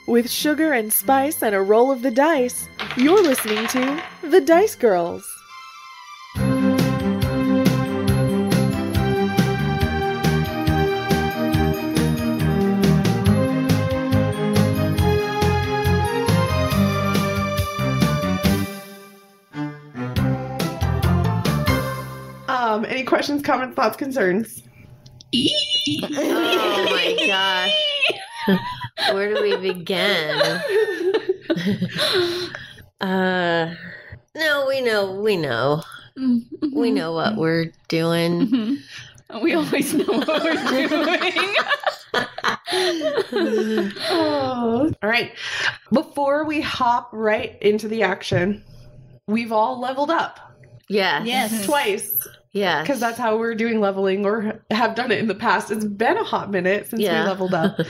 With sugar and spice and a roll of the dice, you're listening to The Dice Girls. Any questions, comments, thoughts, concerns? Oh my gosh. Where do we begin? No, we know. Mm-hmm. We know what we're doing. Mm-hmm. We always know what we're doing. Oh. All right. Before we hop right into the action, we've all leveled up. Yes. Twice. Yeah. Because that's how we're doing leveling or have done it in the past. It's been a hot minute since we leveled up.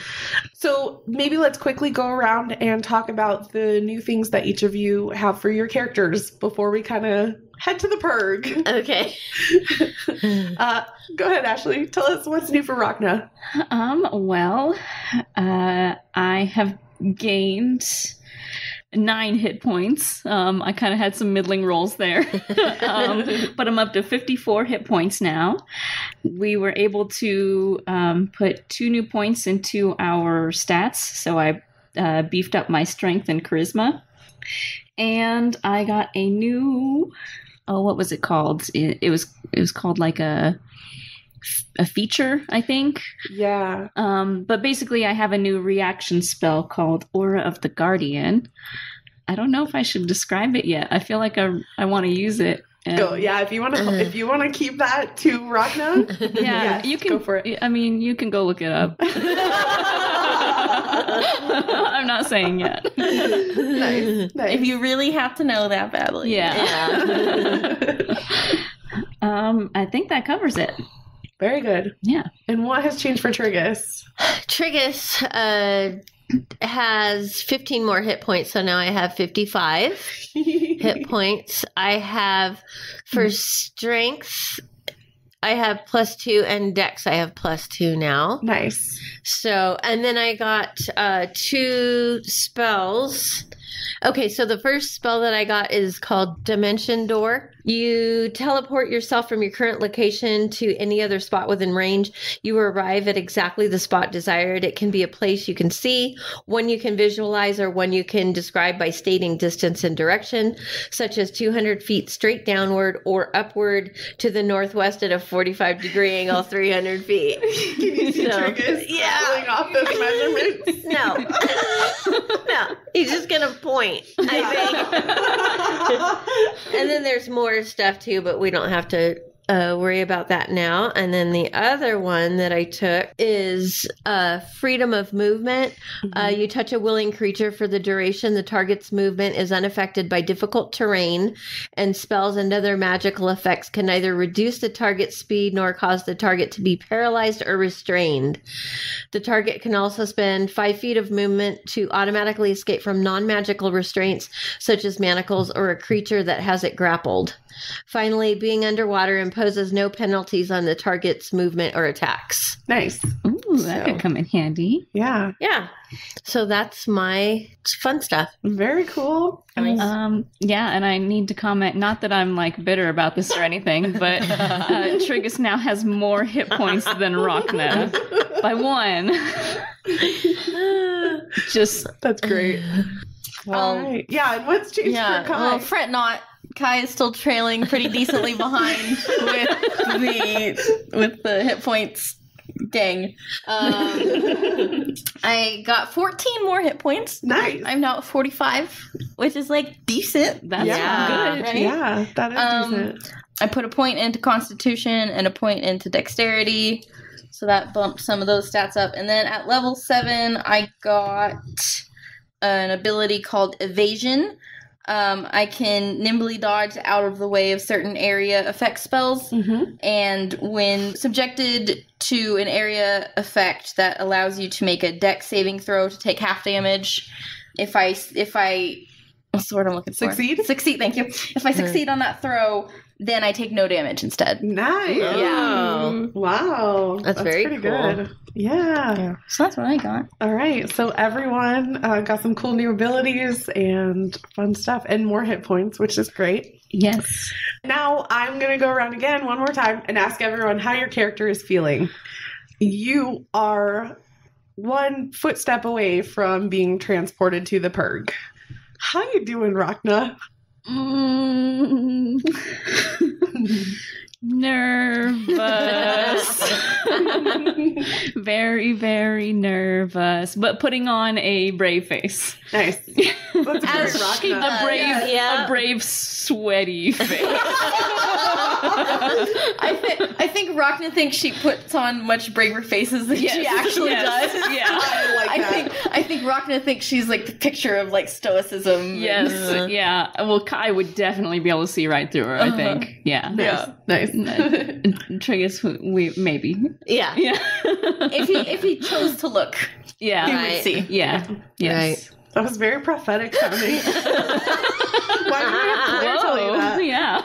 So maybe let's quickly go around and talk about the new things that each of you have for your characters before we kind of head to the Purg. Okay. Go ahead, Ashley. Tell us what's new for Rhakna. I have gained 9 hit points. I kind of had some middling rolls there. But I'm up to 54 hit points now. We were able to put 2 new points into our stats. So I beefed up my strength and charisma. And I got a new... what was it called? It was called like a feature, I think. Yeah. But basically I have a new reaction spell called Aura of the Guardian. I don't know if I should describe it yet. I feel like I want to use it. Go. Yeah, if you want to keep that to Rhakna, yeah, you can go for it. I mean, you can go look it up. I'm not saying yet. Nice. If you really have to know that badly. Yeah. I think that covers it. Very good. Yeah. And what has changed for Triggus? Triggus has 15 more hit points, so now I have 55 hit points. I have, for strength, I have +2, and dex I have +2 now. Nice. So, and then I got 2 spells. Okay, so the first spell that I got is called Dimension Door. You teleport yourself from your current location to any other spot within range. You arrive at exactly the spot desired. It can be a place you can see, one you can visualize, or one you can describe by stating distance and direction, such as 200 feet straight downward or upward to the northwest at a 45-degree angle, 300 feet. Can you see Triggus pulling off those measurements? No. He's just going to point, I think. And then there's more stuff too, but we don't have to worry about that now. And then the other one that I took is freedom of movement. Mm-hmm. You touch a willing creature for the duration. The target's movement is unaffected by difficult terrain, and spells and other magical effects can neither reduce the target's speed nor cause the target to be paralyzed or restrained. The target can also spend 5 feet of movement to automatically escape from non-magical restraints, such as manacles or a creature that has it grappled. Finally, being underwater imposes no penalties on the target's movement or attacks. Nice. Ooh, that could come in handy. Yeah. Yeah. So that's my fun stuff. Very cool. Yeah, and I need to comment, not that I'm like bitter about this or anything, but Triggus now has more hit points than Rhakna by 1. That's gret. Well, right. Yeah, and what's changed for Kai? Well, fret not. Kai is still trailing pretty decently behind with the hit points gang. I got 14 more hit points. Nice. I'm now at 45, which is like decent. That's Yeah. good. Right? Yeah, that is decent. I put a point into Constitution and a point into Dexterity, so that bumped some of those stats up. And then at level 7, I got an ability called Evasion. I can nimbly dodge out of the way of certain area effect spells, and when subjected to an area effect that allows you to make a dex saving throw to take half damage, if I what's the word I'm looking for? Succeed, thank you. If I succeed on that throw, then I take no damage instead. Nice. Oh. Wow. That's very pretty cool. good. Yeah. So that's what I got. All right. So everyone got some cool new abilities and fun stuff and more hit points, which is great. Yes. Now I'm going to go around again one more time and ask everyone how your character is feeling. You are one footstep away from being transported to the Purg. How you doing, Rhakna? Nervous. Very, very nervous. But putting on a brave face. Nice. That's As very she Rhakna. does. Yeah. A brave, sweaty face. I think Rhakna thinks she puts on much braver faces than she actually does. Yeah. I like that. I think Rhakna thinks she's like the picture of like stoicism. Yes. Yeah. Well, Kai would definitely be able to see right through her, I think. Yeah. Nice. Triggus, we maybe. Yeah. Yeah. If he chose to look, Yeah. he Right. would see. Yeah. Yes. Right. That was very prophetic sounding. Why would I have Claire tell you that? Yeah.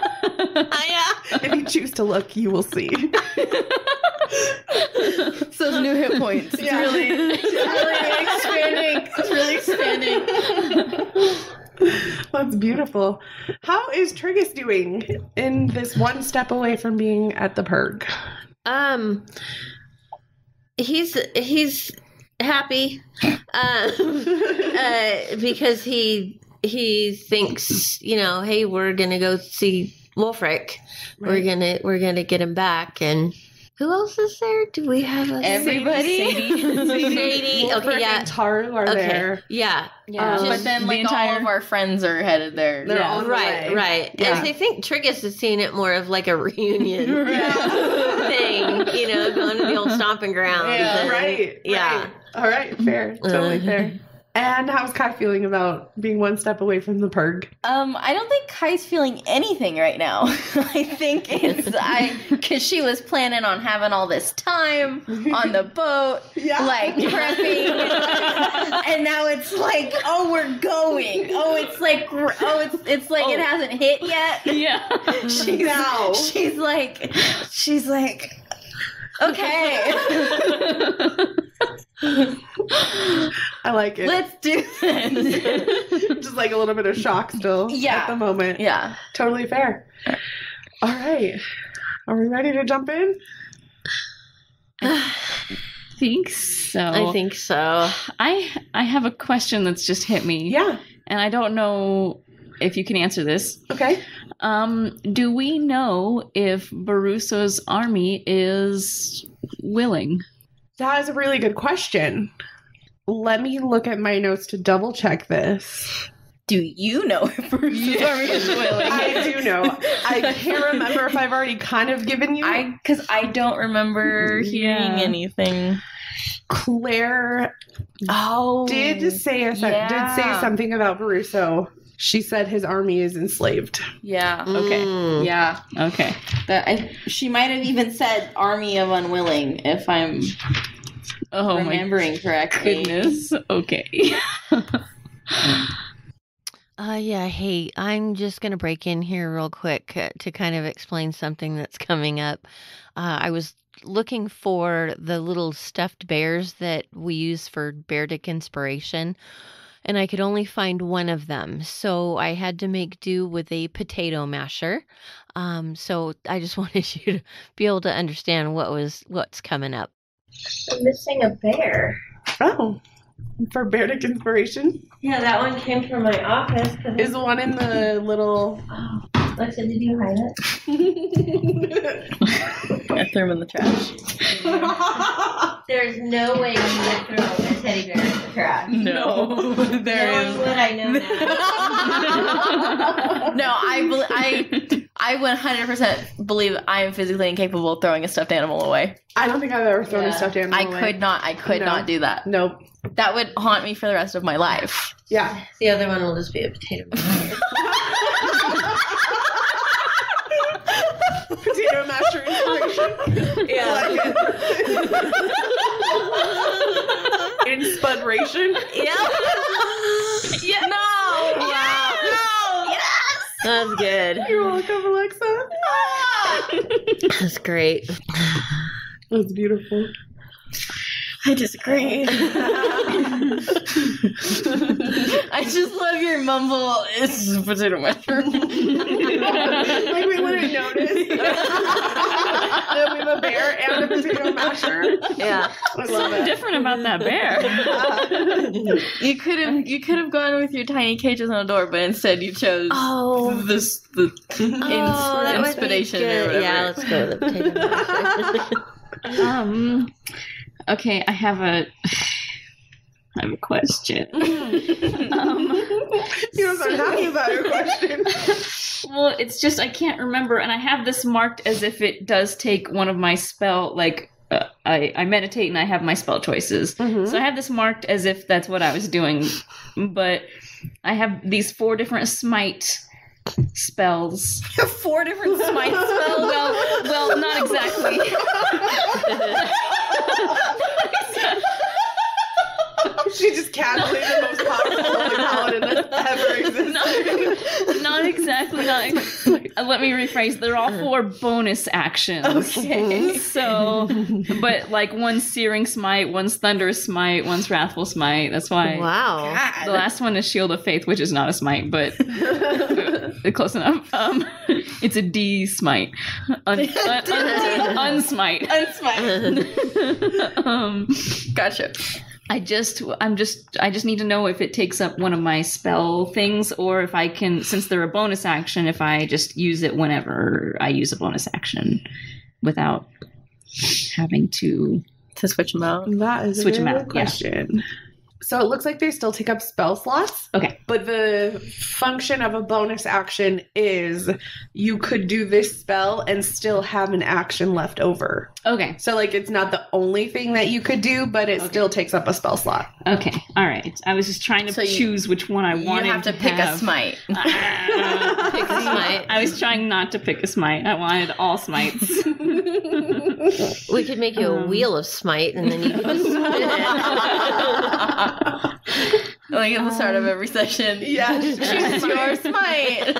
If you choose to look, you will see. So those new hit points. It's really expanding. It's really expanding. That's beautiful. How is Triggus doing in this one step away from being at the Purg? He's happy because he thinks, hey, we're gonna go see Wolfric. Right. We're gonna get him back. And who else is there? Do we have Everybody. Sadie. Wolfric Okay, yeah. and Taru are there. Yeah. But then like all of our friends are headed there. They're all on the Right, way. right. Yeah. And I think Triggus is seeing it more of like a reunion thing, going to the old stomping grounds. Yeah, and- right. Yeah. All right, fair. Totally fair. And how's Kai feeling about being one step away from the Purg? I don't think Kai's feeling anything right now. I think because she was planning on having all this time on the boat, like prepping, and now it's like, oh, we're going. Oh, it's like, it hasn't hit yet. Yeah. She's like, okay. I like it. Let's do this. Just like a little bit of shock still at the moment. Yeah. Totally fair. All right. Are we ready to jump in? I think so. I think so. I have a question that's just hit me. Yeah. And I don't know if you can answer this. Okay. Do we know if Baruso's army is willing? That is a really good question. Let me look at my notes to double check this. Do you know if Baruso's army is willing? I do know. I can't remember if I've already kind of given you. Because I don't remember hearing anything. Claire did say something about Baruso. She said his army is enslaved. Yeah. Okay. Yeah. Okay. She might have even said army of unwilling, if I'm remembering correctly. Goodness. Okay. Yeah, hey, I'm just going to break in here real quick to kind of explain something that's coming up. I was looking for the little stuffed bears that we use for Beardic Inspiration, and I could only find one of them. So I had to make do with a potato masher. So I just wanted you to be able to understand what's coming up. I'm missing a bear. Oh. For Beardic Inspiration? Yeah, that one came from my office. Is the one in the little... Alexa, did you hide it? I threw him in the trash. There's no way you would throw a teddy bear in the trash. No, there is. What I know now. No, I 100% believe I am physically incapable of throwing a stuffed animal away. I don't think I've ever thrown a stuffed animal away. I could not do that. Nope. That would haunt me for the rest of my life. Yeah. The other one will just be a potato masher. Potato masher inspiration. Yeah. Like it. In-spud-ration. Yeah. Yeah. No. Yeah. No. Yes. That's good. You're welcome, Alexa. That's great. That's beautiful. I disagree. I just love your mumble. It's just a potato mushroom. Like we wouldn't notice that we have a bear and a potato masher. Yeah. I love Something it. different about that bear. You could have gone with your tiny cages on a door, but instead you chose Oh. the That would be inspiration or good. whatever. Yeah, let's go with the potato masher. Okay, I have a question. You don't start talking about your question. Well, it's just I can't remember, and I have this marked as if it does take one of my spell, like I meditate and I have my spell choices. Mm-hmm. So I have this marked as if that's what I was doing, but I have these 4 different smite spells. 4 different smite spells. Well, not exactly. She just casually the most powerful holy paladin that's ever existed. Not exactly. Let me rephrase. They're all 4 bonus actions. Okay. So, but like one's searing smite, one's thunderous smite, one's wrathful smite. That's why. Wow. The last one is shield of faith, which is not a smite, but close enough. It's a D smite. Unsmite. Unspite. Gotcha. I just need to know if it takes up one of my spell things, or if I can, since they're a bonus action, if I just use it whenever I use a bonus action without having to switch them out. That is Switch a 'em very out, good question. So it looks like they still take up spell slots. Okay. But the function of a bonus action is you could do this spell and still have an action left over. Okay. So like it's not the only thing that you could do, but it still takes up a spell slot. Okay. All right. I was just trying to choose which one I wanted. You have to pick a smite. Pick a smite. I was trying not to pick a smite. I wanted all smites. We could make you a wheel of smite, and then you can just spin it. Like at the start of every session. Yeah, Choose your smite.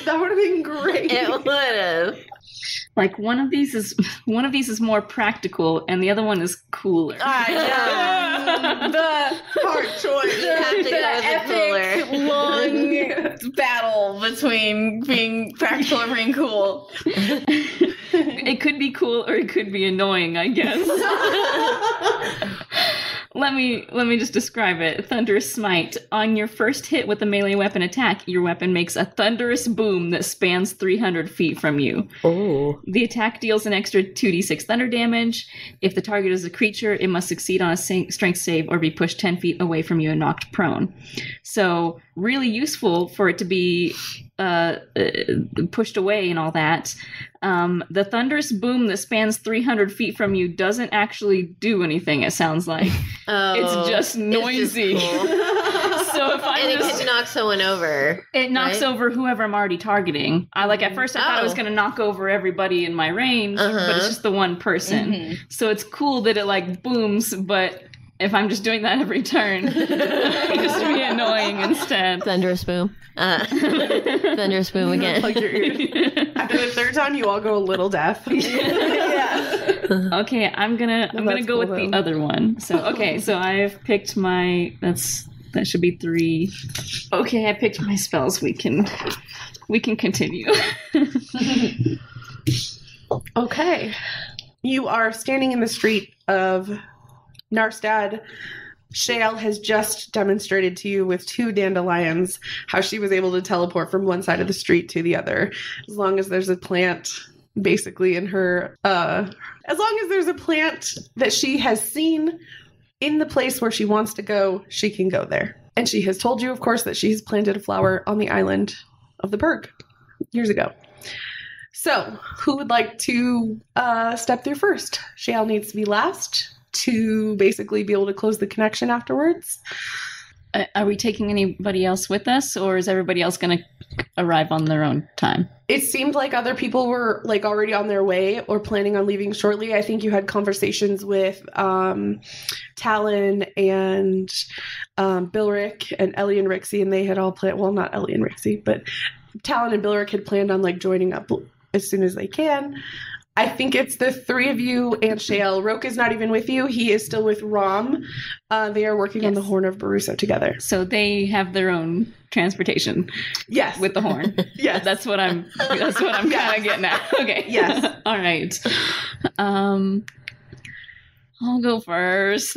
that would have been great. It would have. Like one of these is more practical, and the other one is cooler. The hard choice. You have to go with the cooler. Long battle between being practical and being cool. It could be cool or it could be annoying, I guess. Let me just describe it. Thunderous Smite. On your first hit with a melee weapon attack, your weapon makes a thunderous boom that spans 300 feet from you. Oh. The attack deals an extra 2d6 thunder damage. If the target is a creature, it must succeed on a strength save or be pushed 10 feet away from you and knocked prone. So, really useful for it to be pushed away and all that. The thunderous boom that spans 300 feet from you doesn't actually do anything, it sounds like. Oh, it's just noisy. It's just cool. So if I and it could knock someone over. It knocks over whoever I'm already targeting. At first I thought I was going to knock over everybody in my range, but it's just the one person. Mm-hmm. So it's cool that it booms, but if I'm just doing that every turn, it'd just be annoying instead. Thunderous boom. Thunderous boom again. Plug your ears. After the third time, you all go a little deaf. Okay, I'm gonna go with the other one. So I've picked that should be 3. Okay, I picked my spells. We can continue. Okay. You are standing in the street of Narstad. Shale has just demonstrated to you with 2 dandelions how she was able to teleport from one side of the street to the other. As long as there's a plant basically in her, as long as there's a plant that she has seen in the place where she wants to go, she can go there. And she has told you, of course, that she's planted a flower on the island of the Purg years ago. So, who would like to step through first? Shale needs to be last to basically be able to close the connection afterwards. Are we taking anybody else with us, or is everybody else going to arrive on their own time? It seemed like other people were already on their way or planning on leaving shortly. I think you had conversations with Talon and Bilric and Ellie and Rixie, and they had all planned. Well, not Ellie and Rixie, but Talon and Bilric had planned on joining up as soon as they can. I think it's the three of you and Shale. Roke is not even with you. He is still with Rom. They are working on the Horn of Baruso together. So they have their own transportation. Yes. With the horn. Yes. That's what I'm kind of getting at. Okay. Yes. All right. I'll go first.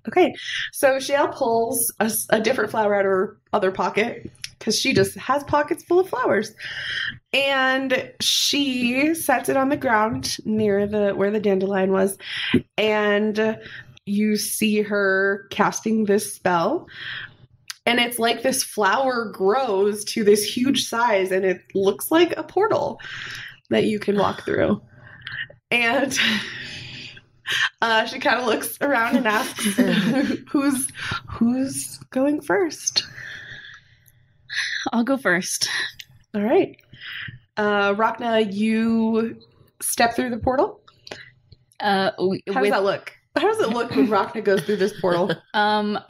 Okay. So Shale pulls a different flower out of her other pocket, because she just has pockets full of flowers. And she sets it on the ground near where the dandelion was. And you see her casting this spell. And it's like this flower grows to this huge size, and it looks like a portal that you can walk through. And she kind of looks around and asks, who's going first? I'll go first. All right. Rhakna, you step through the portal? How does that look? How does it look when Rhakna goes through this portal?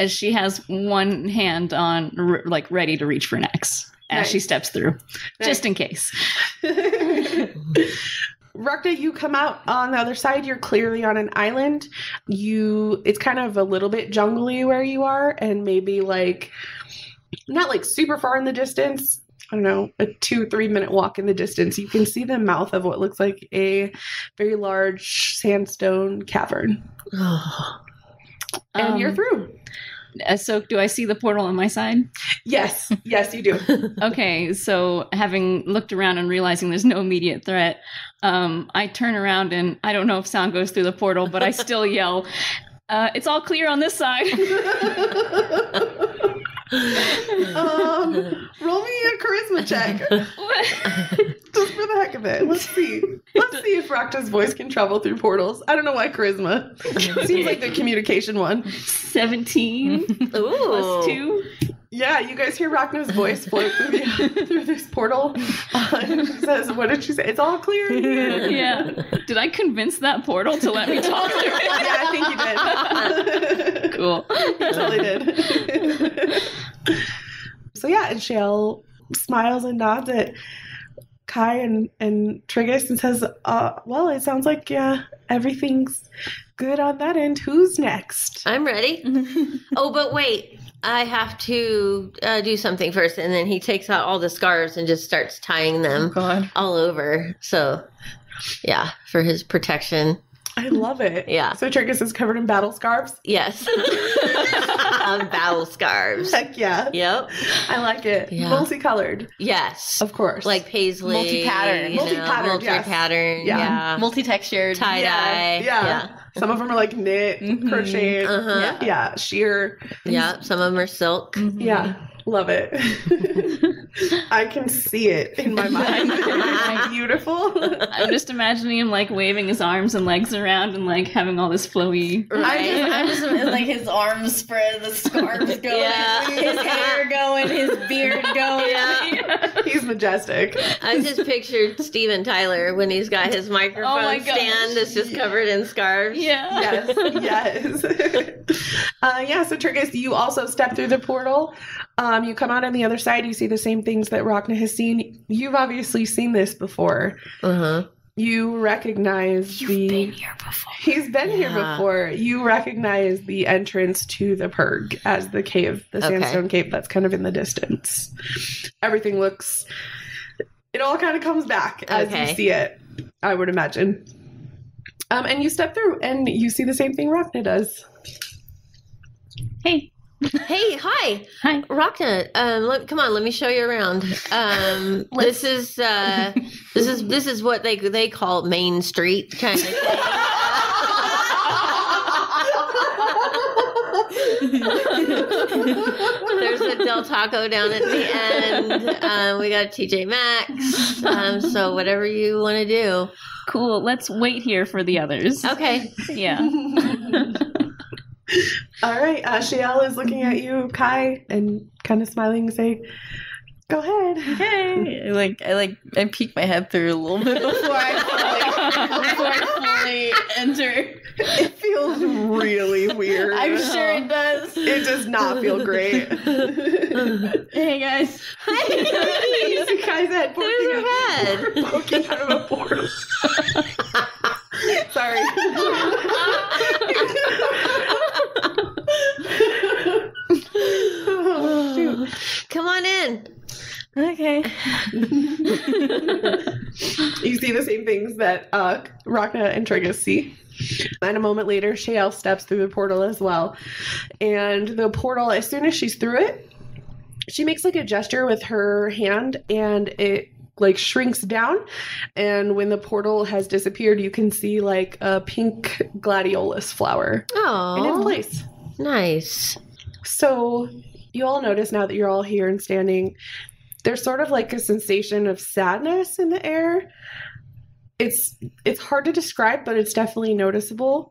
She has one hand on, ready to reach for Nex as she steps through, just in case. Rhakna, you come out on the other side. You're clearly on an island. It's kind of a little bit jungly where you are, and maybe not super far in the distance. I don't know, a 2-3 minute walk in the distance. You can see the mouth of what looks like a very large sandstone cavern. And you're through. So do I see the portal on my side? Yes. Yes, you do. Okay, so having looked around and realizing there's no immediate threat, I turn around and I don't know if sound goes through the portal, but I still yell, it's all clear on this side. Roll me a charisma check. Just for the heck of it. Let's see if Rhakna's voice can travel through portals. I don't know why charisma. Seems like the communication one. 17 plus 2. Yeah, you guys hear Rhakna's voice float through this portal. And she says, what did she say? It's all clear here. Yeah. Did I convince that portal to let me talk through it? Yeah, I think you did. Cool. You totally did. So yeah, and Shale smiles and nods at Kai and Triggus and says, well, it sounds like everything's good on that end. Who's next? I'm ready. Oh, but wait. I have to do something first. And then he takes out all the scarves and just starts tying them all over. So, yeah, for his protection. I love it. Yeah. So Triggus is covered in battle scarves? Yes. Battle scarves. Heck yeah. Yep. I like it. Yeah. Multicolored. Yes. Of course. Like paisley. Multi-pattern. Multi-pattern. Yes. Yeah. Multi-textured. Tie-dye. Yeah. Some of them are knit, crocheted. Uh-huh. Yeah. Sheer. Yeah. Some of them are silk. Mm-hmm. Yeah. Love it. I can see it in my mind. It's beautiful. I'm just imagining him waving his arms and legs around and having all this flowy. Right. I'm just his arms spread, the scarves going, his hair going, his beard going. Yeah. He's majestic. I just pictured Steven Tyler when he's got his microphone stand that's just covered in scarves. Yeah. Yes. So Triggus, you also step through the portal. You come out on the other side, you see the same things that Rhakna has seen. You've obviously seen this before. Uh-huh. You recognize You've been here before. He's been here before. You recognize the entrance to the Purg as the cave, the sandstone cave that's kind of in the distance. Everything looks... It all kind of comes back as you see it, I would imagine. And you step through, and you see the same thing Rhakna does. Hey. Hey, hi. Hi. Rhakna, come on, let me show you around. This is what they call Main Street kind of thing. There's a Del Taco down at the end. We got a TJ Maxx. So whatever you want to do. Cool. Let's wait here for the others. Okay. Yeah. All right. Shale is looking at you, Kai, and kind of smiling and saying, "Go ahead." Okay. I peek my head through a little bit before I fully enter. It feels really weird. I'm sure it does. It does not feel great. Hey guys. You guys had There's her head. poking out of a portal. Sorry. Oh, shoot. Come on in. Okay. You see the same things that Rhakna and Triggus see. And a moment later, Shael steps through the portal as well. And the portal, as soon as she's through it, she makes like a gesture with her hand and it like shrinks down. And when the portal has disappeared, you can see like a pink gladiolus flower in its Oh, place. nice. So you all notice now that you're all here and standing, there's sort of like a sensation of sadness in the air. It's hard to describe, but it's definitely noticeable.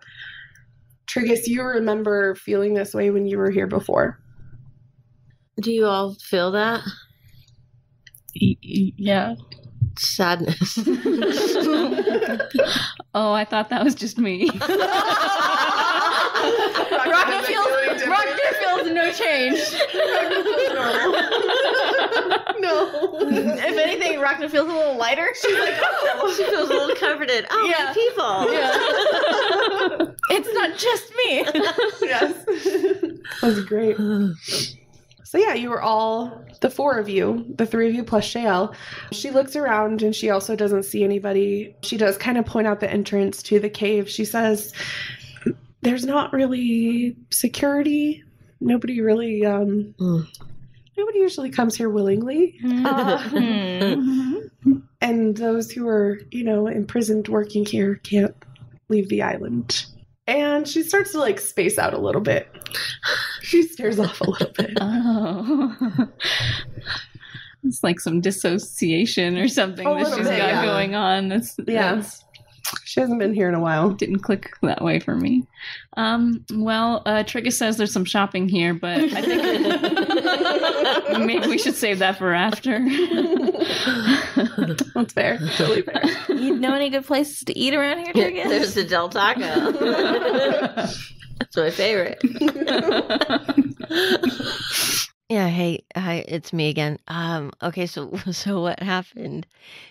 Triggus, you remember feeling this way when you were here before. Do you all feel that? Yeah. Sadness. Oh, I thought that was just me. Rhakna feels no change. No. If anything, Rhakna feels a little lighter. She's like, oh. She feels a little comforted. Oh, Yeah. good people. Yeah. It's not just me. Yes. That was great. So yeah, you were all, the four of you, the three of you plus Shael. She looks around and she also doesn't see anybody. She does kind of point out the entrance to the cave. She says, there's not really security. Nobody really, nobody usually comes here willingly. And those who are, imprisoned working here can't leave the island. And she starts to like space out a little bit. She stares off a little bit. Oh. It's like some dissociation or something A that little she's bit, got yeah. going on. That's She hasn't been here in a while. didn't click that way for me. Triggus says there's some shopping here, but I think maybe we should save that for after. That's fair. Totally fair. You know any good places to eat around here, Triggus? There's the Del Taco. That's my favorite. Yeah, hey, hi, it's me again. Okay, so what happened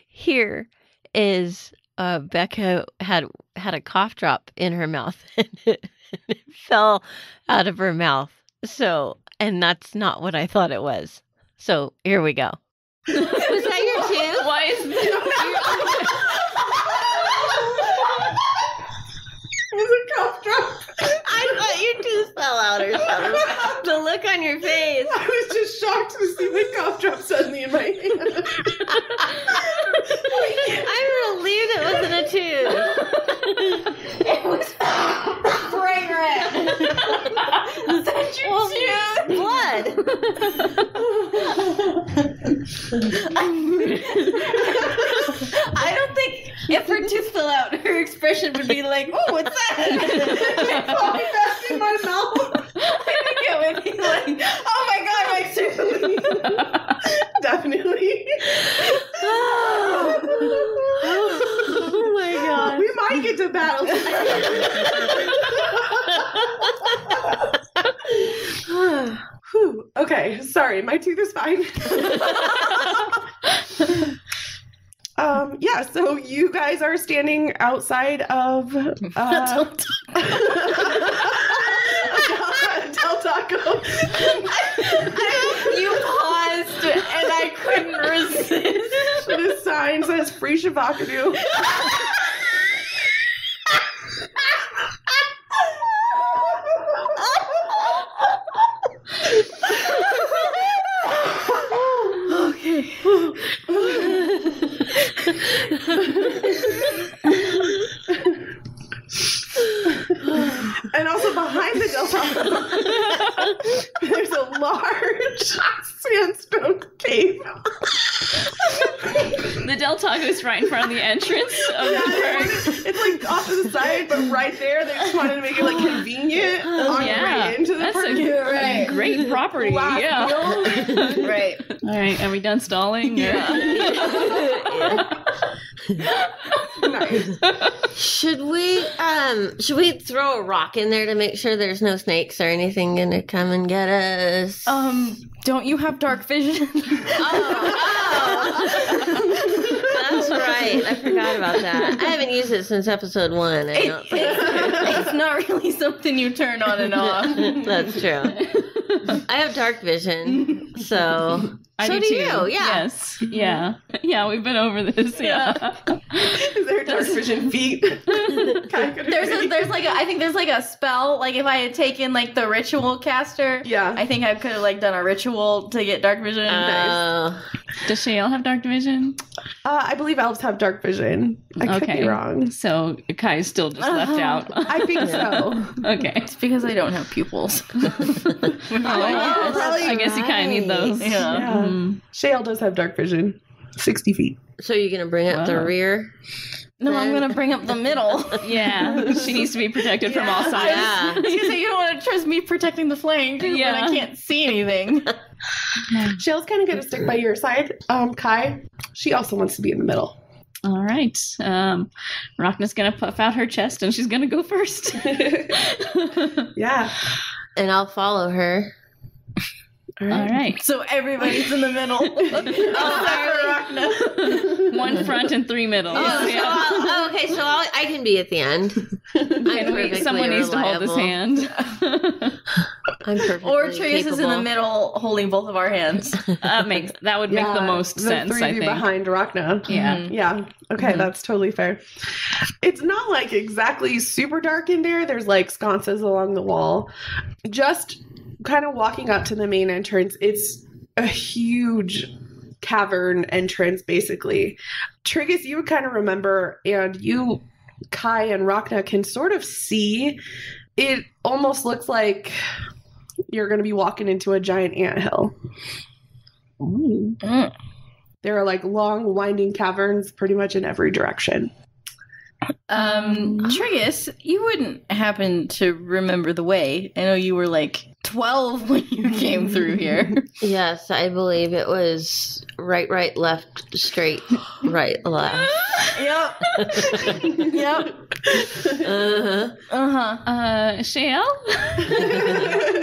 here is Becca had a cough drop in her mouth and it fell out of her mouth. So, and that's not what I thought it was. So here we go. Was that your tooth? Why is It was a cough drop. I thought your tooth fell out or something. The look on your face. I was just shocked to see the cough drop suddenly in my hand. I'm relieved it wasn't a tooth. It was bright red. Is that your Blood. I don't think if her tooth fell out, her expression would be like, "Oh, what's that?" It popped back in my mouth. I think it would be like, "Oh my god, my tooth!" Definitely. Oh my god. We might get to battle. Whew. Okay, sorry, my tooth is fine. Yeah, so you guys are standing outside of Del Taco. You paused, and I couldn't resist. The sign says free Shavakadu. Okay. And also behind the Del Taco, there's a large sandstone cave. the Del Taco is right in front of the entrance of the Purg? It's like off to the side, but right there. They just wanted to make it like convenient on your way into the That's Purg. a great property. Last Yeah. meal. Right. All right, are we done stalling? Yeah. Nice. Should we throw a rock in there to make sure there's no snakes or anything gonna come and get us? Don't you have dark vision? That's right. I forgot about that. I haven't used it since episode 1. I don't think. It's not really something you turn on and off. That's true. I have dark vision, so I do too. you. Yeah. Yes. Yeah. Yeah, we've been over this. Yeah. Is there dark vision feet? There's like I think there's like a spell. Like if I had taken like the ritual caster, Yeah. I think I could have like done a ritual to get dark vision. Does Shale have dark vision? I believe elves have dark vision. I could be wrong. So Kai is still just left out. I think so. Okay. It's because I don't have pupils. I guess you kind of need those. Yeah. Shale does have dark vision. 60 feet. So you're gonna bring up the rear? No, I'm gonna bring up the middle. Yeah, she needs to be protected from all sides. Yeah. You say you don't want to trust me protecting the flank, but I can't see anything. Shale's kind of going to stick by your side. Kai, she also wants to be in the middle. All right. Rhakna's going to puff out her chest and she's going to go first. Yeah. And I'll follow her. All right. So everybody's in the middle. One front and 3 middle. Okay, so I can be at the end. Someone needs to hold his hand. I'm perfectly Or Triggus is in the capable. middle holding both of our hands. That would make the most sense, The 3 I of you think. behind Rhakna. Yeah. Yeah. Okay, that's totally fair. It's not like exactly super dark in there. There's like sconces along the wall. Just kind of walking up to the main entrance, it's a huge cavern entrance, basically. Triggus, you would kind of remember, and you, Kai, and Rhakna can sort of see. It almost looks like you're going to be walking into a giant anthill. There are like long, winding caverns pretty much in every direction. Triggus, you wouldn't happen to remember the way. I know you were like 12 when you came through here. Yes, I believe it was right, left, straight, right, left. Yep. Shale?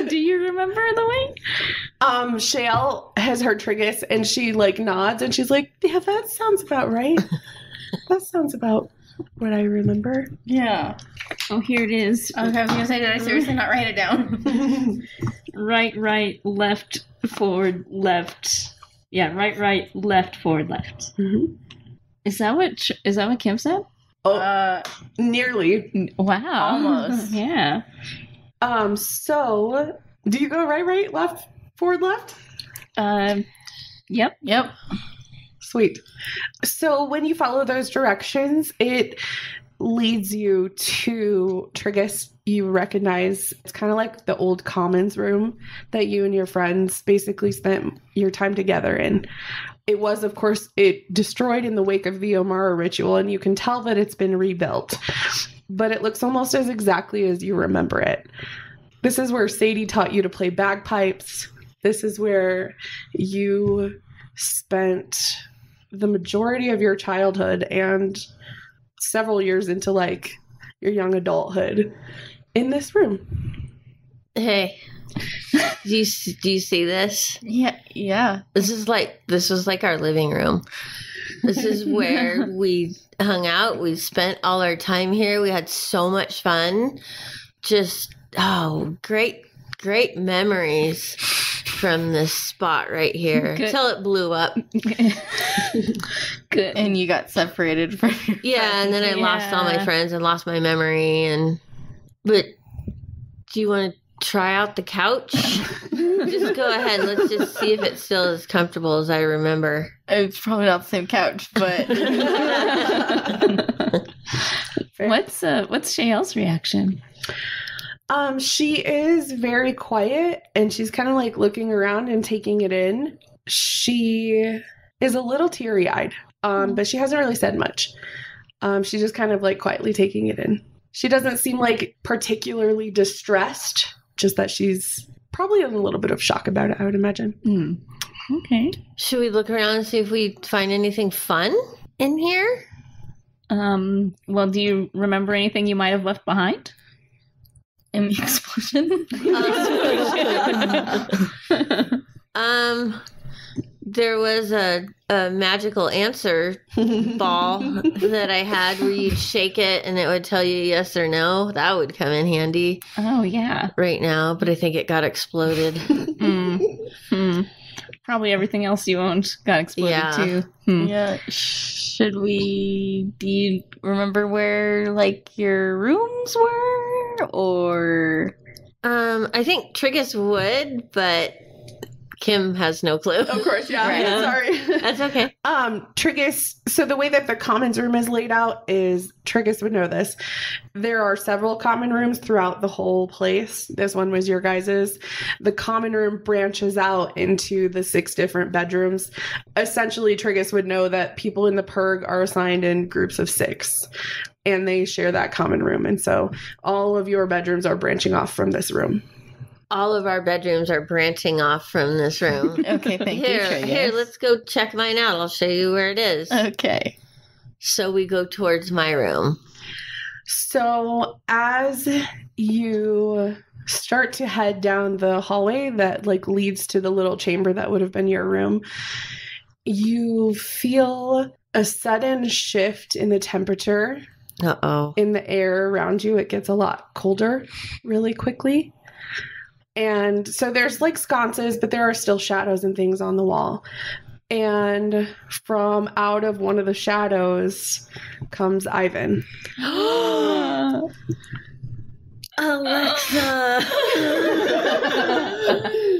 Do you remember the way? Shale has heard Triggus and she like nods and she's like, yeah, that sounds about right. That sounds about what I remember. Yeah. Oh, here it is. Okay, I was gonna say, did I seriously not write it down? Right, left, forward, left. Yeah, right, left, forward, left. Mm-hmm. Is that what Kim said? Oh, nearly. Wow. Almost. Yeah. So do you go right, left, forward, left? Yep. Sweet. So when you follow those directions, it leads you to Triggus. You recognize it's kind of like the old commons room that you and your friends basically spent your time together in. It was, of course, it destroyed in the wake of the Omara ritual, and you can tell that it's been rebuilt. But it looks almost as exactly as you remember it. This is where Sadie taught you to play bagpipes. This is where you spent the majority of your childhood and several years into like your young adulthood in this room. Hey, do you see this? Yeah. This was like our living room. This is where we hung out. We spent all our time here. We had so much fun. Just great memories from this spot right here. Good. Till it blew up. Good. And you got separated from your Yeah, and then I lost all my friends and lost my memory. But do you want to try out the couch? Just go ahead. Let's just see if it's still as comfortable as I remember. It's probably not the same couch, but What's Shale's reaction? She is very quiet and she's kind of like looking around and taking it in. She is a little teary-eyed, but she hasn't really said much. She's just kind of like quietly taking it in. She doesn't seem like particularly distressed, just that she's probably in a little bit of shock about it, I would imagine. Okay. Should we look around and see if we find anything fun in here? Well, do you remember anything you might have left behind? In the explosion? There was a magical answer ball that I had where you'd shake it and it would tell you yes or no. That would come in handy Oh, yeah. right now, but I think it got exploded. Probably everything else you owned got exploded, Yeah. too. Yeah. Should we... Do you remember where, like, your rooms were? Or... I think Triggus would, but Kim has no clue. Of course, yeah. Right. Sorry. That's okay. Triggus, so the way that the commons room is laid out is, Triggus would know this. There are several common rooms throughout the whole place. This one was your guys's. The common room branches out into the 6 different bedrooms. Essentially, Triggus would know that people in the Purg are assigned in groups of 6. And they share that common room. And so all of your bedrooms are branching off from this room. All of our bedrooms are branching off from this room. Okay, thank you, Triggus. Here, let's go check mine out. I'll show you where it is. Okay. So we go towards my room. So as you start to head down the hallway that like leads to the little chamber that would have been your room, you feel a sudden shift in the temperature Uh-oh. in the air around you. It gets a lot colder really quickly. And so there's like sconces, but there are still shadows and things on the wall. And from out of one of the shadows comes Ivan. Alexa.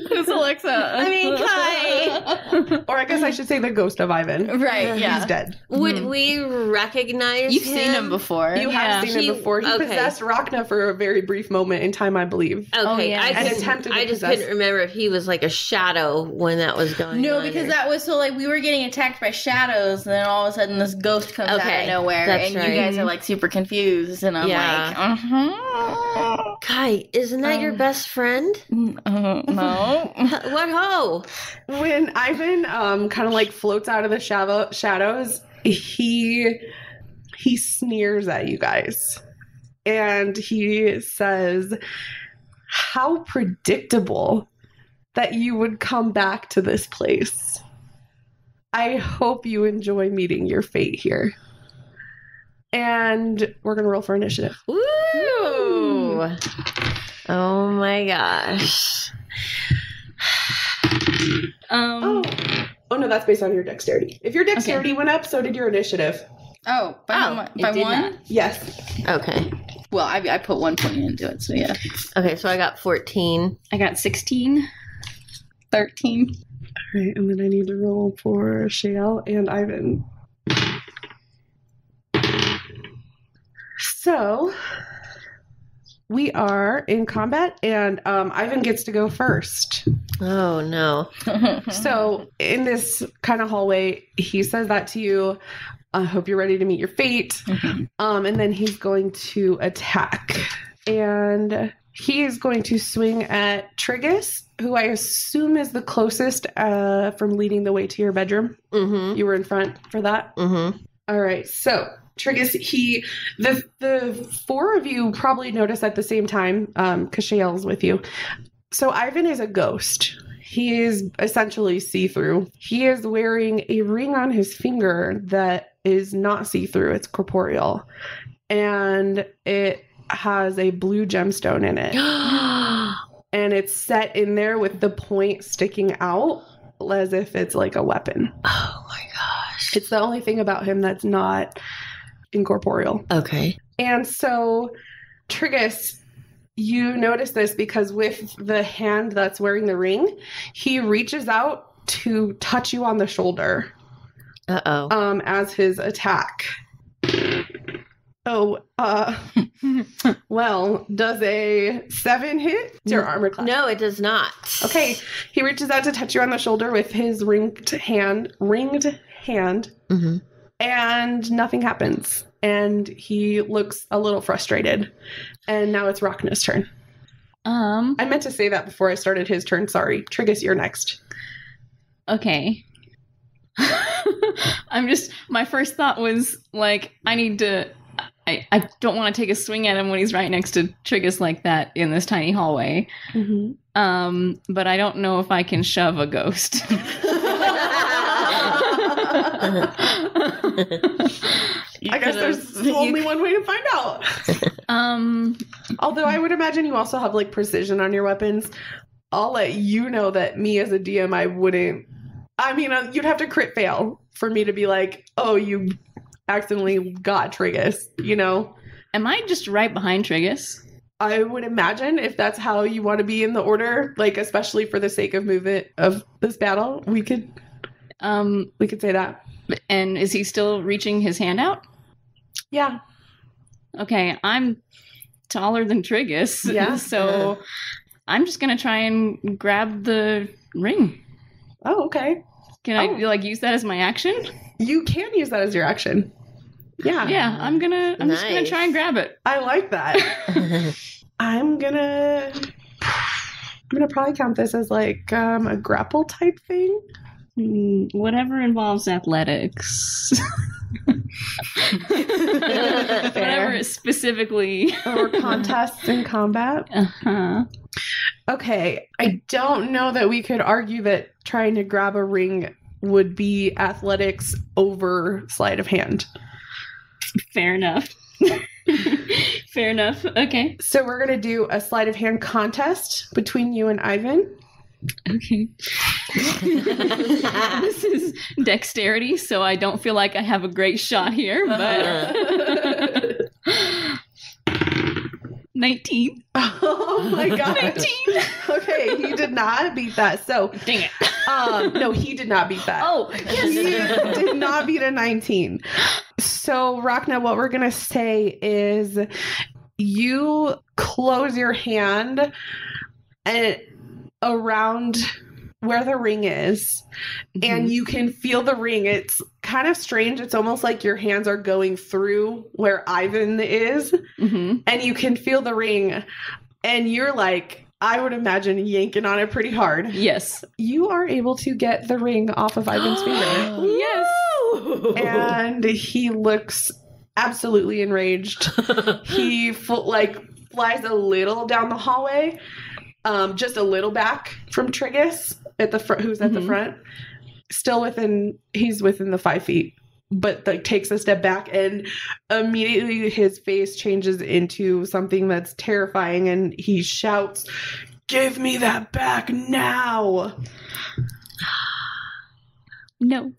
Who's Alexa? I mean, Kai. Or I guess I should say the ghost of Ivan. Right, yeah. He's dead. Would we recognize You've seen him before. You have seen him before. He possessed Rhakna for a very brief moment in time, I believe. Okay, Oh, yeah. I And just, attempted to I just possess. couldn't remember if he was like a shadow when that was going No, on. because or- that was so like we were getting attacked by shadows, and then all of a sudden this ghost comes out Okay, of nowhere, that's and right. you guys are like super confused, and I'm like, Kai, isn't that your best friend? no. What ho? When Ivan kind of like floats out of the shadows, he sneers at you guys. And he says, "How predictable that you would come back to this place. I hope you enjoy meeting your fate here." And we're going to roll for initiative. Woo! Oh my gosh. Oh no, that's based on your dexterity. If your dexterity went up, so did your initiative. Oh, by it did one? not. Yes. Okay. Well, I put 1 point into it, so yeah. Okay, so I got 14. I got 16. 13. All right, and then I need to roll for Shael and Ivan. So we are in combat, and Ivan gets to go first. Oh no. So in this kind of hallway, he says that to you. I hope you're ready to meet your fate. And then he's going to attack. And he is going to swing at Triggus, who I assume is the closest from leading the way to your bedroom. Mm-hmm. You were in front for that? Mm-hmm. All right. So Triggus, the 4 of you probably notice at the same time, because Shael's with you. So Ivan is a ghost. He is essentially see-through. He is wearing a ring on his finger that is not see-through. It's corporeal. And it has a blue gemstone in it. And it's set in there with the point sticking out as if it's like a weapon. Oh my gosh. It's the only thing about him that's not incorporeal. Okay. And so, Triggus, you notice this because with the hand that's wearing the ring, he reaches out to touch you on the shoulder. Uh-oh. As his attack. Well, does a 7 hit? It's your armor class. No, it does not. Okay, he reaches out to touch you on the shoulder with his ringed hand, Mm-hmm. and nothing happens. And he looks a little frustrated. And now it's Rhakna's turn. I meant to say that before I started his turn. Sorry. Triggus, you're next. Okay. my first thought was like, I don't want to take a swing at him when he's right next to Triggus like that in this tiny hallway. Mm-hmm. But I don't know if I can shove a ghost. I guess there's only one way to find out. Although I would imagine you also have like precision on your weapons. I'll let you know that me as a DM, I wouldn't. I mean, you'd have to crit fail for me to be like, oh, you accidentally got Triggus, you know? Am I just right behind Triggus? I would imagine if that's how you want to be in the order, like especially for the sake of movement of this battle, we could say that. And is he still reaching his hand out? Yeah. Okay, I'm taller than Triggus. Yeah. So I'm just gonna try and grab the ring. Oh, okay. Can I use that as my action? You can use that as your action. Yeah. Yeah, I'm just gonna try and grab it. I like that. I'm gonna probably count this as like a grapple type thing. Whatever involves athletics. Whatever specifically. Or contests in combat. Uh-huh. Okay, I don't know that we could argue that trying to grab a ring would be athletics over sleight of hand. Fair enough. Fair enough. Okay. So we're going to do a sleight of hand contest between you and Ivan. Okay. This is dexterity, so I don't feel like I have a great shot here, but 19. Oh my god. 19. Okay, he did not beat that. So dang it. No, he did not beat that. Oh, yes. He did not beat a 19. So Rhakna, what we're going to say is you close your hand and around where the ring is, and you can feel the ring. It's kind of strange. It's almost like your hands are going through where Ivan is, and you can feel the ring, and you're like, I would imagine yanking on it pretty hard. Yes. You are able to get the ring off of Ivan's finger. Yes. And he looks absolutely enraged. He flies a little down the hallway, just a little back from Triggus at the front, who's at the front. Still he's within the 5 feet, but takes a step back, and immediately his face changes into something that's terrifying, and he shouts, "Give me that back now!" No.